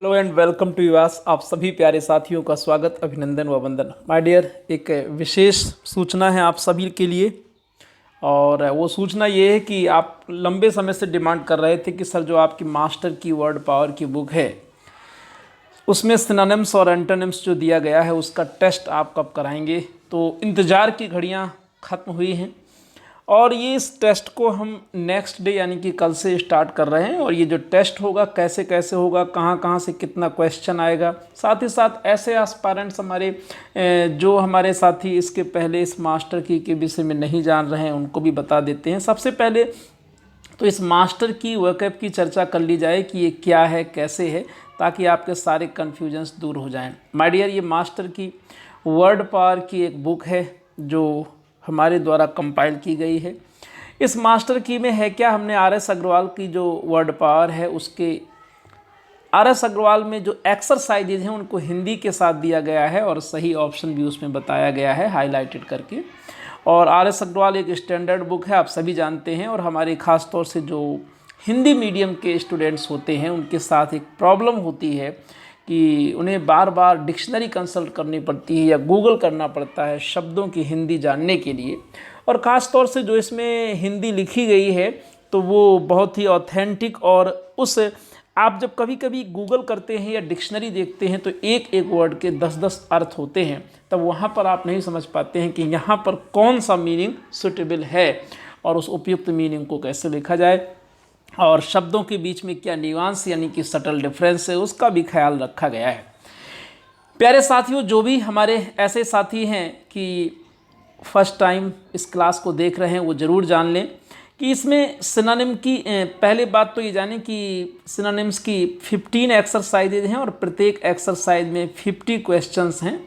Hello and welcome to us. आप सभी प्यारे साथियों का स्वागत, अभिनंदन व वंदन। माय डियर, एक विशेष सूचना है आप सभी के लिए, और वो सूचना ये है कि आप लंबे समय से डिमांड कर रहे थे कि सर जो आपकी मास्टर की वर्ड पावर की बुक है उसमें सिनोनिम्स और एंटोनिम्स जो दिया गया है उसका टेस्ट आप कब कराएंगे। तो इंतज़ार की घड़ियां ख़त्म हुई हैं और ये इस टेस्ट को हम नेक्स्ट डे यानी कि कल से स्टार्ट कर रहे हैं। और ये जो टेस्ट होगा कैसे कैसे होगा, कहाँ कहाँ से कितना क्वेश्चन आएगा, साथ ही साथ ऐसे एस्पायरेंट्स हमारे जो हमारे साथी इसके पहले इस मास्टर की के विषय में नहीं जान रहे हैं उनको भी बता देते हैं। सबसे पहले तो इस मास्टर की वर्कअप की चर्चा कर ली जाए कि ये क्या है, कैसे है, ताकि आपके सारे कन्फ्यूजन्स दूर हो जाएं। माय डियर, ये मास्टर की वर्ड पावर की एक बुक है जो हमारे द्वारा कंपाइल की गई है। इस मास्टर की में है क्या, हमने आर.एस. अग्रवाल की जो वर्ड पावर है उसके आर.एस. अग्रवाल में जो एक्सरसाइजेज हैं उनको हिंदी के साथ दिया गया है और सही ऑप्शन भी उसमें बताया गया है हाईलाइटेड करके। और आर.एस. अग्रवाल एक स्टैंडर्ड बुक है, आप सभी जानते हैं। और हमारे ख़ास तौर से जो हिंदी मीडियम के स्टूडेंट्स होते हैं उनके साथ एक प्रॉब्लम होती है कि उन्हें बार बार डिक्शनरी कंसल्ट करनी पड़ती है या गूगल करना पड़ता है शब्दों की हिंदी जानने के लिए। और ख़ास तौर से जो इसमें हिंदी लिखी गई है तो वो बहुत ही ऑथेंटिक, और उस आप जब कभी कभी गूगल करते हैं या डिक्शनरी देखते हैं तो एक एक वर्ड के 10-10 अर्थ होते हैं, तब वहाँ पर आप नहीं समझ पाते हैं कि यहाँ पर कौन सा मीनिंग सुटेबल है और उस उपयुक्त मीनिंग को कैसे लिखा जाए, और शब्दों के बीच में क्या न्यूआंस यानी कि सटल डिफरेंस है उसका भी ख्याल रखा गया है। प्यारे साथियों, जो भी हमारे ऐसे साथी हैं कि फर्स्ट टाइम इस क्लास को देख रहे हैं वो ज़रूर जान लें कि इसमें सिनोनिम की पहले बात तो ये जानें कि सिनोनिम्स की 15 एक्सरसाइजेज हैं और प्रत्येक एक्सरसाइज में 50 क्वेश्चंस हैं,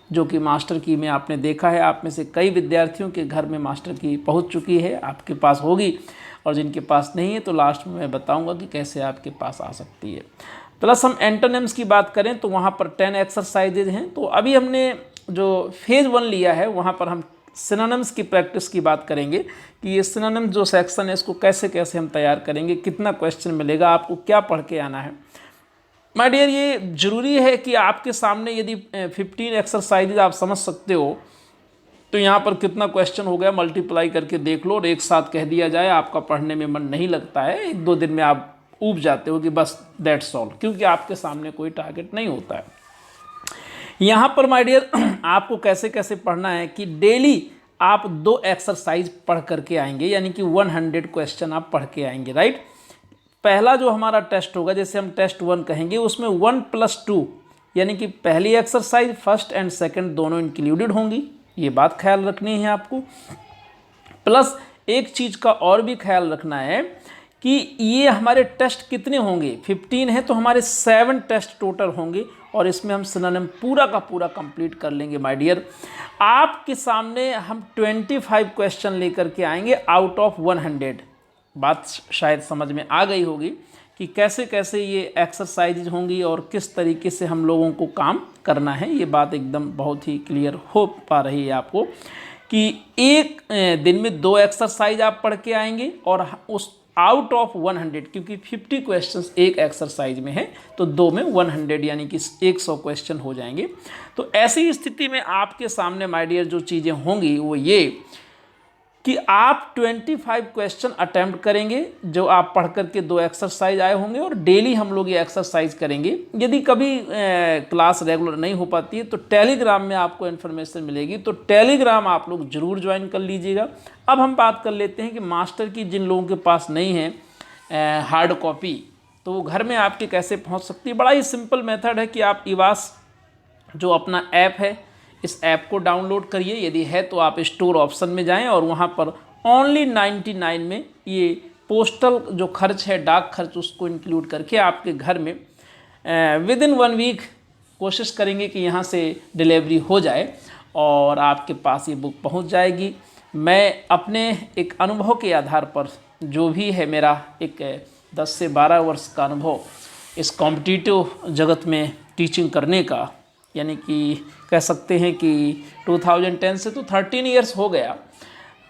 जो कि मास्टर की में आपने देखा है। आप में से कई विद्यार्थियों के घर में मास्टर की पहुंच चुकी है, आपके पास होगी, और जिनके पास नहीं है तो लास्ट में मैं बताऊंगा कि कैसे आपके पास आ सकती है। प्लस हम एंटोनिम्स की बात करें तो वहाँ पर 10 एक्सरसाइजेज हैं। तो अभी हमने जो फेज़ 1 लिया है वहाँ पर हम सिनोनिम्स की प्रैक्टिस की बात करेंगे कि ये सिनोनिम्स जो सेक्शन है इसको कैसे कैसे हम तैयार करेंगे, कितना क्वेश्चन मिलेगा, आपको क्या पढ़ के आना है। माय डियर, ये ज़रूरी है कि आपके सामने यदि 15 एक्सरसाइजेज आप समझ सकते हो तो यहाँ पर कितना क्वेश्चन हो गया मल्टीप्लाई करके देख लो और एक साथ कह दिया जाए, आपका पढ़ने में मन नहीं लगता है, 1-2 दिन में आप ऊब जाते हो कि बस दैट्स ऑल, क्योंकि आपके सामने कोई टारगेट नहीं होता है। यहाँ पर माय डियर आपको कैसे कैसे पढ़ना है कि डेली आप 2 एक्सरसाइज पढ़ करके आएंगे, यानी कि 100 क्वेश्चन आप पढ़ के आएंगे, राइट। पहला जो हमारा टेस्ट होगा, जैसे हम टेस्ट 1 कहेंगे, उसमें 1+2 यानी कि पहली एक्सरसाइज फर्स्ट एंड सेकंड दोनों इंक्लूडेड होंगी, ये बात ख्याल रखनी है आपको। प्लस एक चीज़ का और भी ख्याल रखना है कि ये हमारे टेस्ट कितने होंगे, 15 है तो हमारे 7 टेस्ट टोटल होंगे और इसमें हम सिनोनिम पूरा का पूरा कंप्लीट कर लेंगे। माय डियर, आपके सामने हम 25 क्वेश्चन लेकर के आएंगे आउट ऑफ 100। बात शायद समझ में आ गई होगी कि कैसे कैसे ये एक्सरसाइज होंगी और किस तरीके से हम लोगों को काम करना है। ये बात एकदम बहुत ही क्लियर हो पा रही है आपको कि एक दिन में 2 एक्सरसाइज आप पढ़ के आएंगे और उस आउट ऑफ 100, क्योंकि 50 क्वेश्चंस एक एक्सरसाइज में है तो 2 में 100 यानी कि 100 क्वेश्चन हो जाएंगे। तो ऐसी स्थिति में आपके सामने माय डियर जो चीज़ें होंगी वो ये कि आप 25 क्वेश्चन अटैम्प्ट करेंगे जो आप पढ़ करके 2 एक्सरसाइज आए होंगे, और डेली हम लोग ये एक्सरसाइज करेंगे। यदि कभी क्लास रेगुलर नहीं हो पाती है तो टेलीग्राम में आपको इन्फॉर्मेशन मिलेगी, तो टेलीग्राम आप लोग ज़रूर ज्वाइन कर लीजिएगा। अब हम बात कर लेते हैं कि मास्टर की जिन लोगों के पास नहीं है हार्ड कॉपी, तो वो घर में आपके कैसे पहुँच सकती है। बड़ा ही सिंपल मेथड है कि आप ईवास जो अपना ऐप है इस ऐप को डाउनलोड करिए, यदि है तो आप स्टोर ऑप्शन में जाएं और वहां पर ओनली 99 में ये पोस्टल जो खर्च है, डाक खर्च, उसको इंक्लूड करके आपके घर में विदिन 1 वीक कोशिश करेंगे कि यहाँ से डिलीवरी हो जाए और आपके पास ये बुक पहुँच जाएगी। मैं अपने एक अनुभव के आधार पर, जो भी है मेरा एक 10 से 12 वर्ष का अनुभव इस कॉम्पिटिटिव जगत में टीचिंग करने का, यानी कि कह सकते हैं कि 2010 से तो 13 इयर्स हो गया,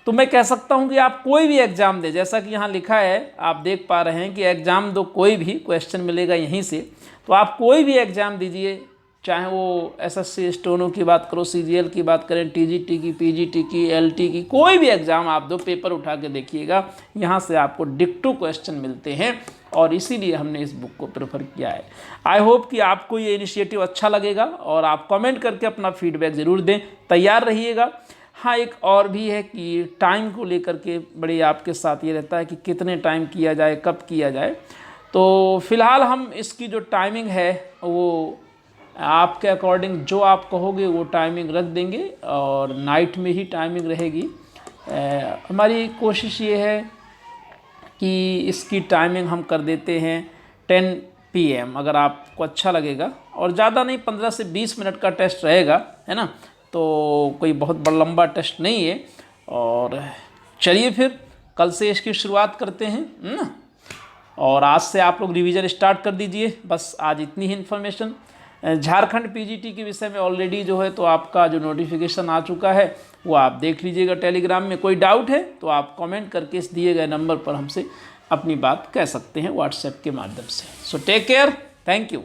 तो मैं कह सकता हूं कि आप कोई भी एग्ज़ाम दें, जैसा कि यहाँ लिखा है, आप देख पा रहे हैं कि एग्ज़ाम दो, कोई भी क्वेश्चन मिलेगा यहीं से। तो आप कोई भी एग्ज़ाम दीजिए, चाहे वो एसएससी स्टोनो की बात करो, सीजीएल की बात करें, टीजीटी की, पीजीटी की, एलटी की, कोई भी एग्ज़ाम आप दो, पेपर उठा के देखिएगा, यहाँ से आपको डिक्टो क्वेश्चन मिलते हैं और इसीलिए हमने इस बुक को प्रेफर किया है। आई होप कि आपको ये इनिशिएटिव अच्छा लगेगा और आप कमेंट करके अपना फीडबैक ज़रूर दें, तैयार रहिएगा। हाँ, एक और भी है कि टाइम को लेकर के बड़ी आपके साथ ये रहता है कि कितने टाइम किया जाए, कब किया जाए। तो फिलहाल हम इसकी जो टाइमिंग है वो आपके अकॉर्डिंग जो आप कहोगे वो टाइमिंग रख देंगे और नाइट में ही टाइमिंग रहेगी। हमारी कोशिश ये है कि इसकी टाइमिंग हम कर देते हैं 10 PM, अगर आपको अच्छा लगेगा, और ज़्यादा नहीं, 15 से 20 मिनट का टेस्ट रहेगा, है ना, तो कोई बहुत बड़ा लंबा टेस्ट नहीं है। और चलिए फिर कल से इसकी शुरुआत करते हैं ना, और आज से आप लोग रिवीजन स्टार्ट कर दीजिए। बस आज इतनी ही इन्फॉर्मेशन। झारखंड पीजीटी के विषय में ऑलरेडी जो है तो आपका जो नोटिफिकेशन आ चुका है वो आप देख लीजिएगा टेलीग्राम में। कोई डाउट है तो आप कमेंट करके इस दिए गए नंबर पर हमसे अपनी बात कह सकते हैं व्हाट्सएप के माध्यम से। So take care, thank you.